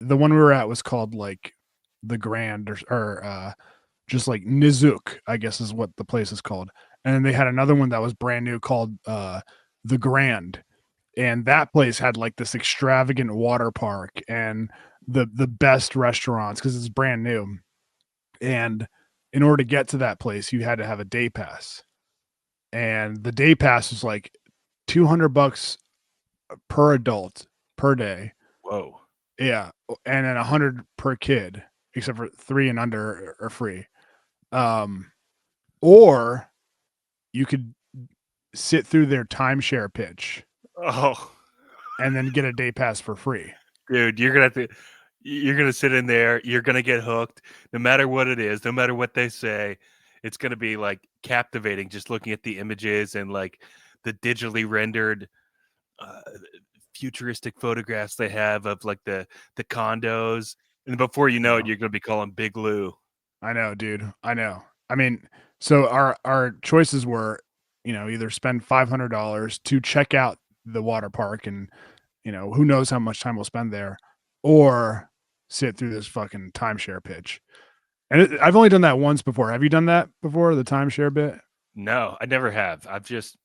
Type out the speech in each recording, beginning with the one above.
the one we were at was called like the Grand or just like Nizook, I guess is what the place is called. And then they had another one that was brand new called the Grand. And that place had like this extravagant water park and the best restaurants because it's brand new. And in order to get to that place, you had to have a day pass. And the day pass was like $200 per adult per day. Whoa. Yeah, and then 100 per kid, except for 3 and under are free. Um, or you could sit through their timeshare pitch Oh, and then get a day pass for free. dude, you're gonna sit in there. You're gonna get hooked, no matter what it is, no matter what they say. It's gonna be like captivating just looking at the images and like the digitally rendered uh, futuristic photographs they have of like the condos, and before you know it, No. you're gonna be calling Big Lou. I know, dude. I know. I mean, so our choices were, either spend $500 to check out the water park and, who knows how much time we'll spend there, or sit through this fucking timeshare pitch. And I've only done that once before. Have you done that before, the timeshare bit? No, I never have. I've just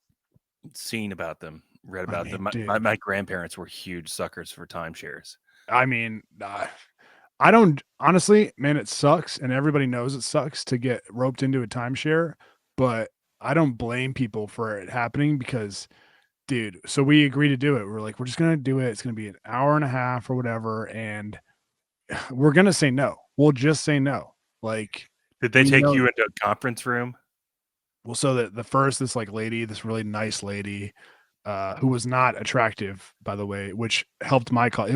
seen about them, read I about them. mean, My, dude, my grandparents were huge suckers for timeshares. I mean, I don't honestly, man, it sucks, and everybody knows it sucks to get roped into a timeshare, but I don't blame people for it happening because, dude, so we agreed to do it. We're like, we're just gonna do it. It's gonna be an hour and a half or whatever, and we're gonna say no. We'll just say no. Like, Did they we take know. you into a conference room? Well, so the first, this like lady, this really nice lady, who was not attractive, by the way, which helped my call.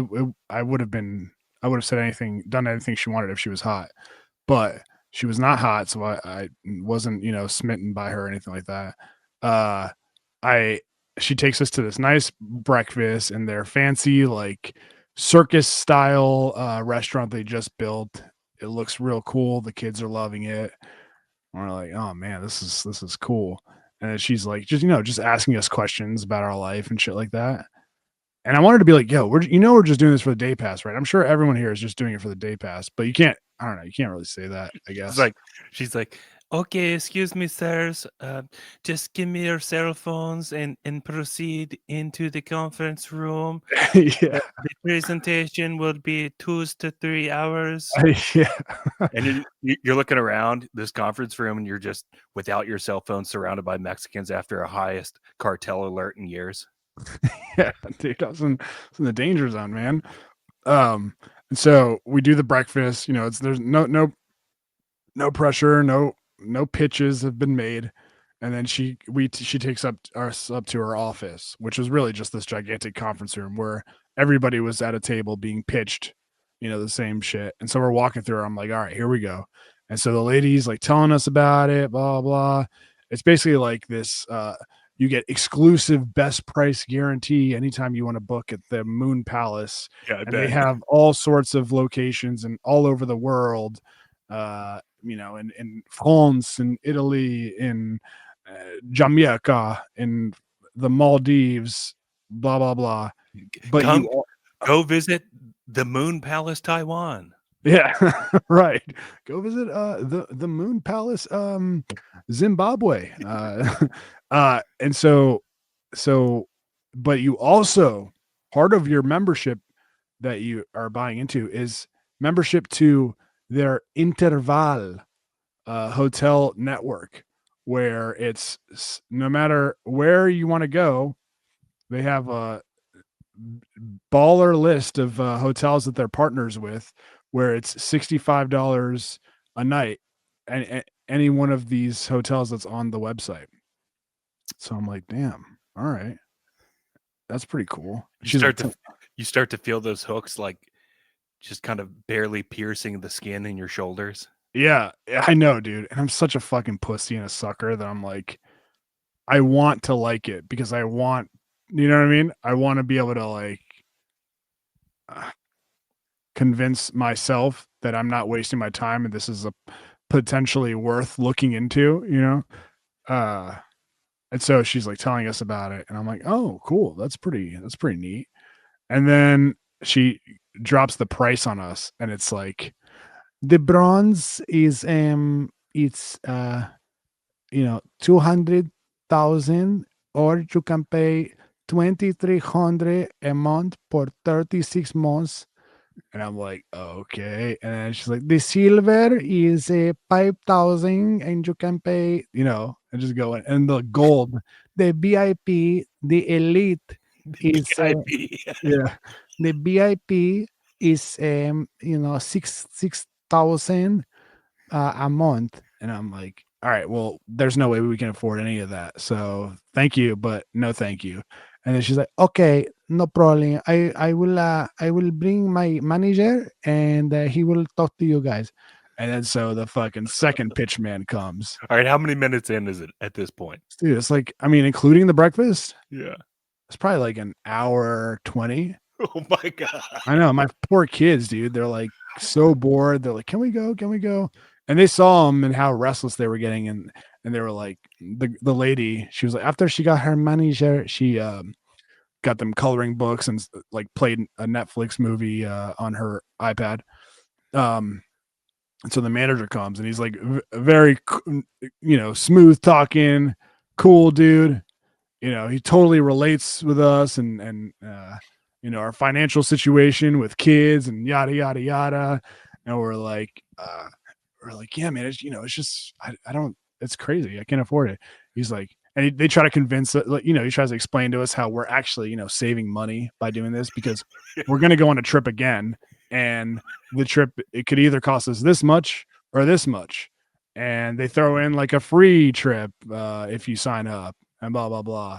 I would have said anything, done anything she wanted if she was hot, but she was not hot, so I wasn't, smitten by her or anything like that. Uh, I She takes us to this nice breakfast in their fancy like circus style restaurant they just built. It looks real cool. The kids are loving it. We're like, oh man, this is cool. And then she's like, just asking us questions about our life and shit like that. And I wanted to be like, yo, we're just doing this for the day pass, right? I'm sure everyone here is just doing it for the day pass, but you can't. I don't know. You can't really say that, I She's guess. like, she's like, okay, excuse me, sirs. Just give me your cell phones and proceed into the conference room. Yeah, The presentation will be 2 to 3 hours. yeah, And you're looking around this conference room, and you're just without your cell phone, surrounded by Mexicans after a highest cartel alert in years. yeah, dude. I was in the danger zone, man. And so we do the breakfast. There's no pressure, no pitches have been made. And then she takes us up to her office, which was really just this gigantic conference room where everybody was at a table being pitched, the same shit. And so we're walking through. I'm like, all right, here we go. And so the lady's like telling us about it, blah blah. It's basically like this. You get exclusive best price guarantee anytime you want to book at the Moon Palace, Yeah, I and they bet. have all sorts of locations and all over the world. In France, in Italy, in Jamaica, in the Maldives, blah blah blah. But Come go visit the Moon Palace, Taiwan. yeah, right. Go visit the Moon Palace, Zimbabwe. And so, but you also, part of your membership that you are buying into is membership to their Interval hotel network, where no matter where you want to go, they have a baller list of hotels that they're partners with, where it's $65 a night, and any one of these hotels that's on the website. So I'm like, damn, all right, that's pretty cool. You She's like, start to you start to feel those hooks, like, just kind of barely piercing the skin in your shoulders. yeah, I know, dude. And I'm such a fucking pussy and a sucker that I'm like, I want to like it because I want, you know what I mean? I want to be able to like uh, convince myself that I'm not wasting my time and this is a potentially worth looking into. Uh and so she's like telling us about it and I'm like, "Oh, cool. That's pretty neat." And then she drops the price on us, and it's like the bronze is it's 200,000, or you can pay 2,300 a month for 36 months. And I'm like, okay. And then she's like, the silver is a 5,000, and you can pay, and just going. And the gold, the VIP, the elite is, VIP. yeah, the VIP is, 6,000 a month. And I'm like, all right, well, there's no way we can afford any of that. So thank you, but no thank you. And then she's like, okay, no problem. I will bring my manager, and he will talk to you guys. And then so the fucking second pitch man comes. All right, how many minutes in is it at this point? Dude, it's like, I mean, including the breakfast, Yeah. it's probably like an hour 20. Oh my god. I know, my poor kids, dude. They're like so bored. They're like, "Can we go? Can we go?" And they saw them and how restless they were getting, and they were like, the lady, she was like, after she got her manager, she got them coloring books and like played a Netflix movie on her iPad. Um, and so the manager comes, and he's like very, smooth talking, cool dude. He totally relates with us, and our financial situation with kids and yada yada yada. And we're like, yeah, man, it's just I don't, it's crazy, I can't afford it. He's like, and they try to convince, like, he tries to explain to us how we're actually, saving money by doing this, because we're going to go on a trip again, and the trip, it could either cost us this much or this much, and they throw in like a free trip if you sign up, and blah blah blah.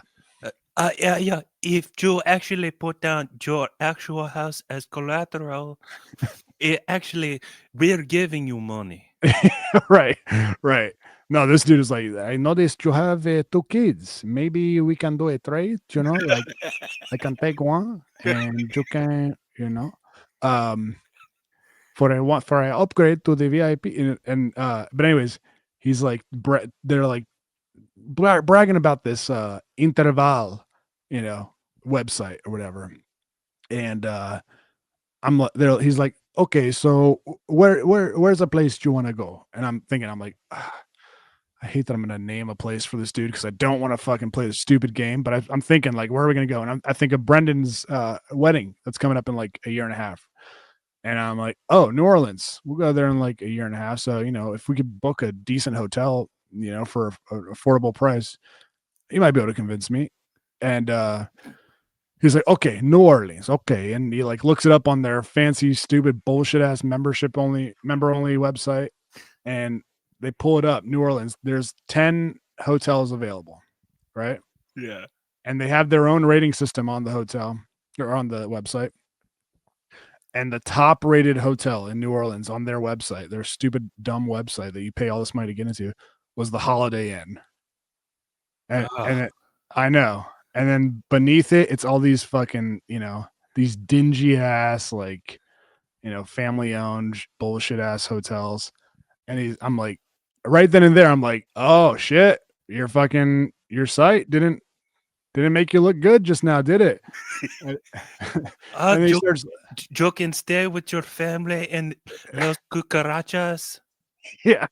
Yeah. If you actually put down your actual house as collateral, it actually we're giving you money. Right, right. No, this dude is like, I noticed you have two kids. Maybe we can do a trade. Like I can take one, and you can, um, for an upgrade to the VIP. But anyways, he's like, they're like bragging about this Interval, you know, website or whatever, and he's like, okay, so where's a place you want to go? And I'm thinking, I'm like, I hate that I'm gonna name a place for this dude, because I don't want to fucking play this stupid game. But I'm thinking, like, where are we gonna go? And I think of Brendan's wedding that's coming up in like a year and a half. And I'm like, oh, New Orleans. We'll go there in like a year and a half. So, if we could book a decent hotel, for an affordable price, he might be able to convince me. And he's like, okay, New Orleans, okay. And he like looks it up on their fancy, stupid, bullshit ass member only website, and they pull it up. New Orleans, there's 10 hotels available, right? Yeah. And they have their own rating system on the hotel, or on the website. And the top rated hotel in New Orleans on their website, their stupid, dumb website that you pay all this money to get into, was the Holiday Inn. And Ah, I know. And then beneath it, it's all these fucking, these dingy ass, like, family owned bullshit ass hotels. And I'm like, right then and there, I'm like, oh shit, your site didn't make you look good just now, did it? And, and ah, then he starts, you can stay with your family in Los Cucarachas. yeah,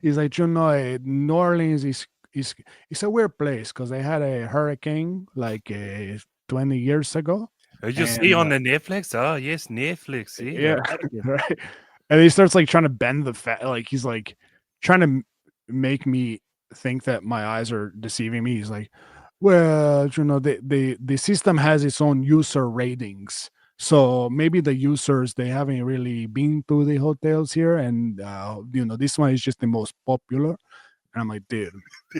he's like, New Orleans is it's a weird place because they had a hurricane like 20 years ago, You see and on the Netflix? Oh, yes, Netflix. See, I yeah, like it. right. And he starts like trying to bend the like he's like trying to make me think that my eyes are deceiving me. He's like, well, the system has its own user ratings. So maybe the users, they haven't really been to the hotels here, and this one is just the most popular. And I'm like, dude,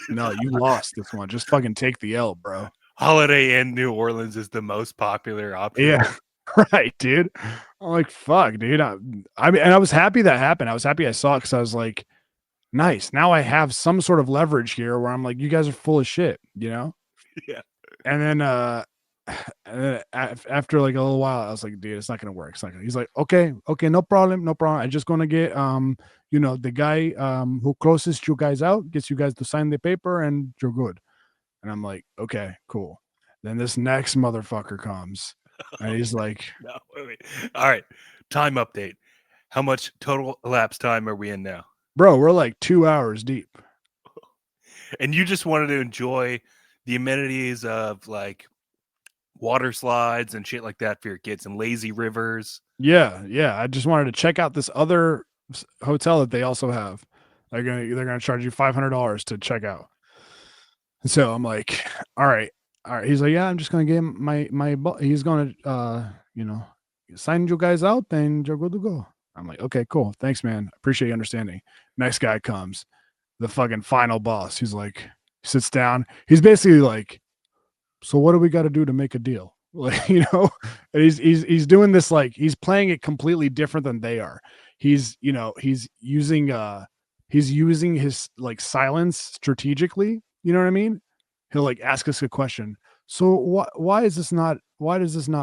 no, you lost this one. Just fucking take the L, bro. Holiday Inn New Orleans is the most popular option. Yeah, right, dude. I'm like, fuck, dude. I mean, and I was happy that happened. I was happy I saw it, because I was like, nice. Now I have some sort of leverage here where I'm like, you guys are full of shit. Yeah. And then, after like a little while, I was like, dude, it's not gonna work. It's not gonna. He's like, okay, okay, no problem, no problem. I'm just gonna get the guy who closes you guys out, gets you guys to sign the paper, and you're good. And I'm like, okay, cool. Then this next motherfucker comes. And he's like, No, wait. All right. Time update. How much total elapsed time are we in now? bro, we're like 2 hours deep. And you just wanted to enjoy the amenities of like water slides and shit like that for your kids and lazy rivers. Yeah, yeah. I just wanted to check out this other hotel that they also have. They're gonna charge you $500 to check out. And so I'm like, all right, all right. He's like, yeah, I'm just gonna give him he's gonna you know, sign you guys out, then you're good to go. I'm like, okay, cool. Thanks, man. Appreciate you understanding. Next guy comes, the fucking final boss. He's like, sits down. He's basically like, so what do we got to do to make a deal? Like, and he's doing this, like he's playing it completely different than they are. He's using his like silence strategically. You know what I mean? He'll like ask us a question. So why does this not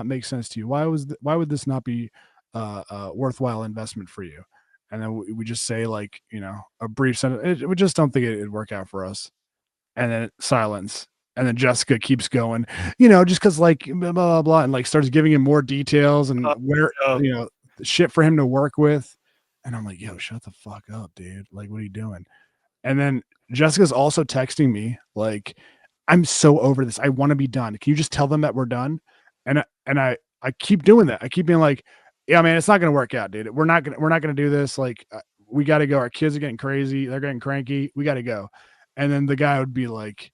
make sense to you? Why would this not be a worthwhile investment for you? And then we just say like, a brief sentence. We just don't think it'd work out for us. And then silence. And then Jessica keeps going, just because like blah, blah, blah, and like starts giving him more details and Oh, where, no. shit for him to work with. And I'm like, yo, shut the fuck up, dude. Like, what are you doing? And then Jessica's also texting me, like, I'm so over this. I want to be done. Can you just tell them that we're done? And I keep doing that. I keep being like, yeah, man, it's not gonna work out, dude. We're not gonna do this. Like, we got to go. Our kids are getting crazy. They're getting cranky. We got to go. And then the guy would be like,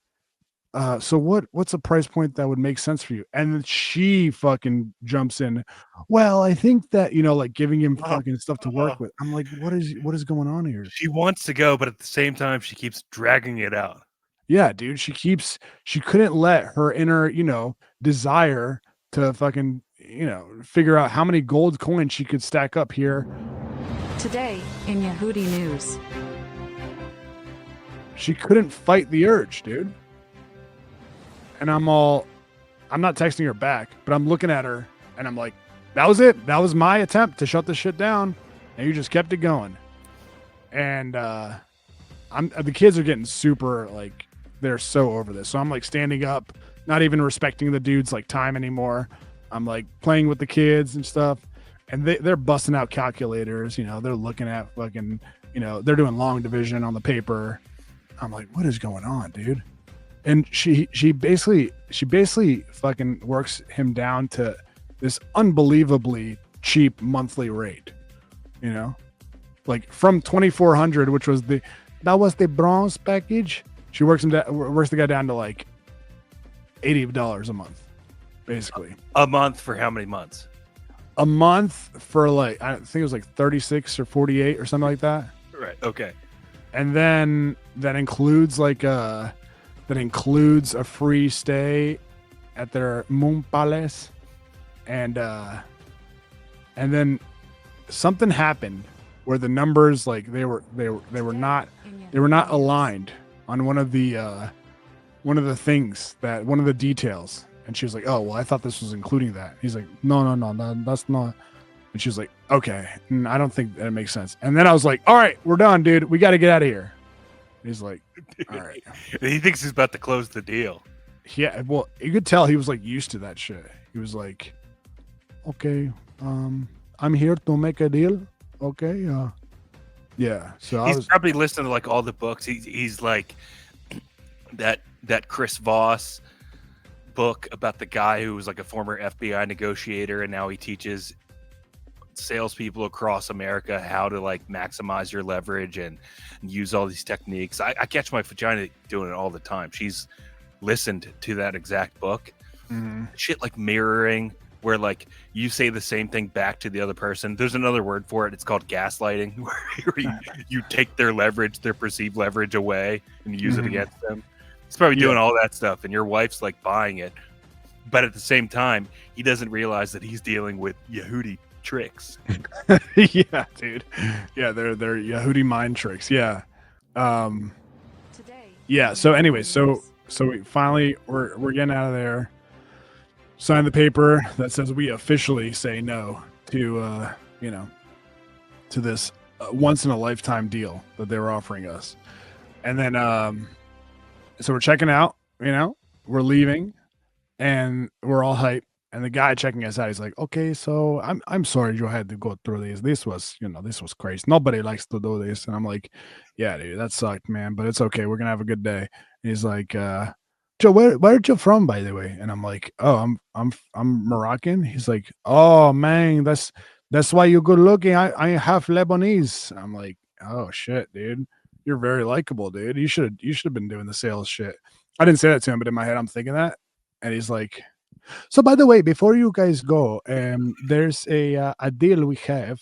so what's a price point that would make sense for you? And then she fucking jumps in. Well, I think that, like giving him Oh, fucking stuff to oh. work with. I'm like, what is going on here? She wants to go, but at the same time, she keeps dragging it out. Yeah, dude, she couldn't let her inner, desire to fucking, figure out how many gold coins she could stack up here. Today, in Yehudi News. She couldn't fight the urge, dude. And I'm not texting her back, but I'm looking at her and I'm like, that was it. That was my attempt to shut this shit down. And you just kept it going. And the kids are getting super like, they're so over this. So I'm like standing up, not even respecting the dude's like time anymore. I'm like playing with the kids and stuff. And they're busting out calculators, they're looking at fucking, they're doing long division on the paper. I'm like, what is going on, dude? And she basically fucking works him down to this unbelievably cheap monthly rate, like from 2,400, which was the bronze package. She works the guy down to like $80 a month, basically. A month for how many months? A month for like, I think it was like 36 or 48 or something like that. Right. Okay. And then that includes a free stay at their Moon Palace, and then something happened where the numbers like they were not aligned on one of the things, that one of the details. And she was like, oh, well, I thought this was including that. He's like, no, that's not. And she was like, okay, I don't think that makes sense. And then I was like, all right, we're done, dude. We got to get out of here. He's like, all right. He thinks he's about to close the deal. Yeah, well, you could tell he was like used to that shit. He was like, okay, I'm here to make a deal. Okay, yeah. So he's probably listening to like all the books. He's like that Chris Voss book about the guy who was like a former FBI negotiator, and now he teaches salespeople across America how to like maximize your leverage and use all these techniques. I catch my vagina doing it all the time. She's listened to that exact book. Shit like mirroring, where like you say the same thing back to the other person. There's another word for it. It's called gaslighting, where you take their leverage, their perceived leverage away, and use it against them. He's probably doing all that stuff, and your wife's like buying it. But at the same time, he doesn't realize that he's dealing with Yehudi tricks. Yeah, dude. Yeah, they're Yehudi mind tricks. Yeah. Yeah. So anyway, so we finally we're getting out of there. Sign the paper that says we officially say no to to this once in a lifetime deal that they were offering us. And then so we're checking out, we're leaving, and we're all hyped. And the guy checking us out, he's like, "Okay, so I'm sorry you had to go through this. This was crazy. Nobody likes to do this." And I'm like, "Yeah, dude, that sucked, man, but it's okay. We're gonna have a good day." And he's like, "Joe, where are you from, by the way?" And I'm like, "Oh, I'm Moroccan." He's like, "Oh man, that's why you're good looking. I half Lebanese." I'm like, "Oh shit, dude, you're very likable, dude. You should have been doing the sales shit." I didn't say that to him, but in my head, I'm thinking that. And he's like, so by the way, before you guys go, there's a deal we have.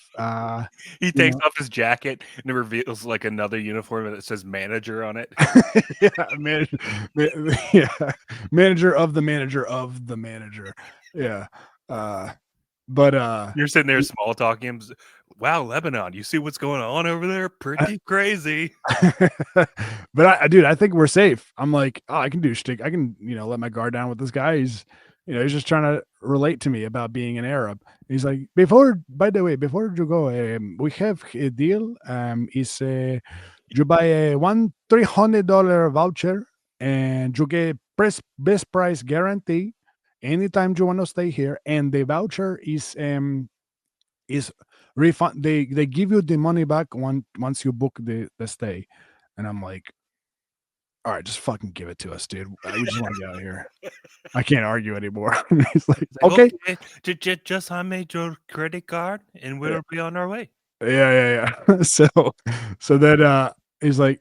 He You takes know, off his jacket and it reveals like another uniform that says manager on it. yeah, manager, yeah, manager of the manager of the manager. Yeah, uh, but You're sitting there small talking him. Wow, Lebanon, you see what's going on over there? Pretty crazy. but dude, I think we're safe. I'm like, oh, I can do shtick. I can, let my guard down with this guy. He's just trying to relate to me about being an Arab. He's like, by the way, before you go, we have a deal. Is you buy a $300 voucher and you get best price guarantee anytime you want to stay here. And the voucher is refund. They give you the money back once you book the stay. And I'm like, all right, just fucking give it to us, dude. We just want to get out of here. I can't argue anymore. He's like, It's like, okay. okay, just hand me your credit card and Yeah, we'll be on our way. yeah. So then he's like,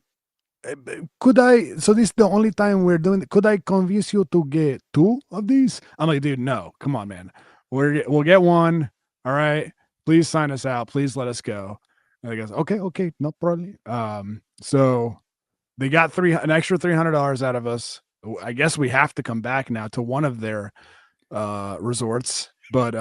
could I? So this is the only time we're doing. Could I convince you to get two of these? I'm like, dude, no, come on, man. We'll get one. All right, please sign us out. Please let us go. And he goes, okay, no problem. So they got an extra $300 out of us. I guess we have to come back now to one of their resorts, but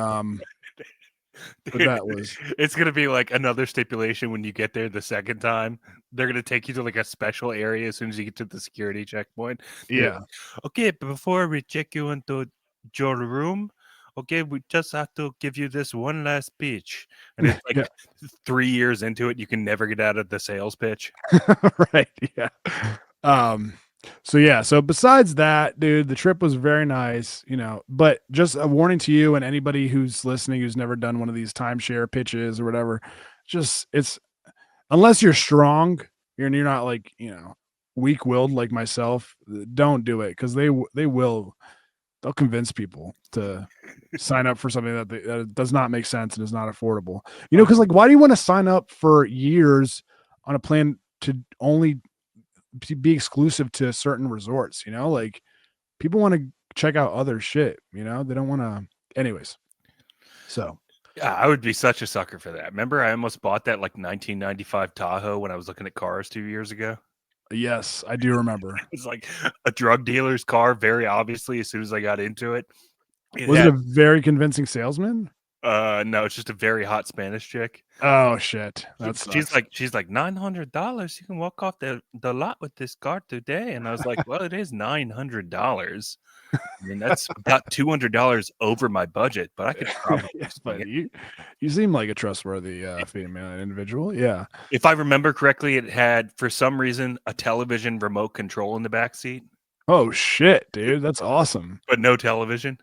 Dude, that was it's gonna be like another stipulation when you get there the second time. They're gonna take you to like a special area as soon as you get to the security checkpoint. Be like, yeah. okay, before we check you into your room, okay, we just have to give you this one last speech. And it's like Yeah. 3 years into it, you can never get out of the sales pitch. Right. Yeah. Um, so besides that, dude, the trip was very nice, but just a warning to you and anybody who's listening who's never done one of these timeshare pitches or whatever, just it's unless you're strong and you're not like, weak-willed like myself, don't do it because they'll convince people to sign up for something that does not make sense and is not affordable. Because like, why do you want to sign up for years on a plan to only be exclusive to certain resorts? Like people want to check out other shit. They don't want to. Anyways, so Yeah, I would be such a sucker for that. Remember, I almost bought that like 1995 Tahoe when I was looking at cars 2 years ago. yes, I do remember. It's like a drug dealer's car, very obviously, as soon as I got into it. It Was it had a very convincing salesman? no, it's just a very hot Spanish chick. Oh shit, that She's sucks. like $900. You can walk off the lot with this car today. And I was like, well, it is $900. I mean, that's about $200 over my budget, but I could probably Yeah, swing but it. you seem like a trustworthy female individual. Yeah. If I remember correctly, it had for some reason a television remote control in the back seat, Oh shit, dude, that's awesome. but no television.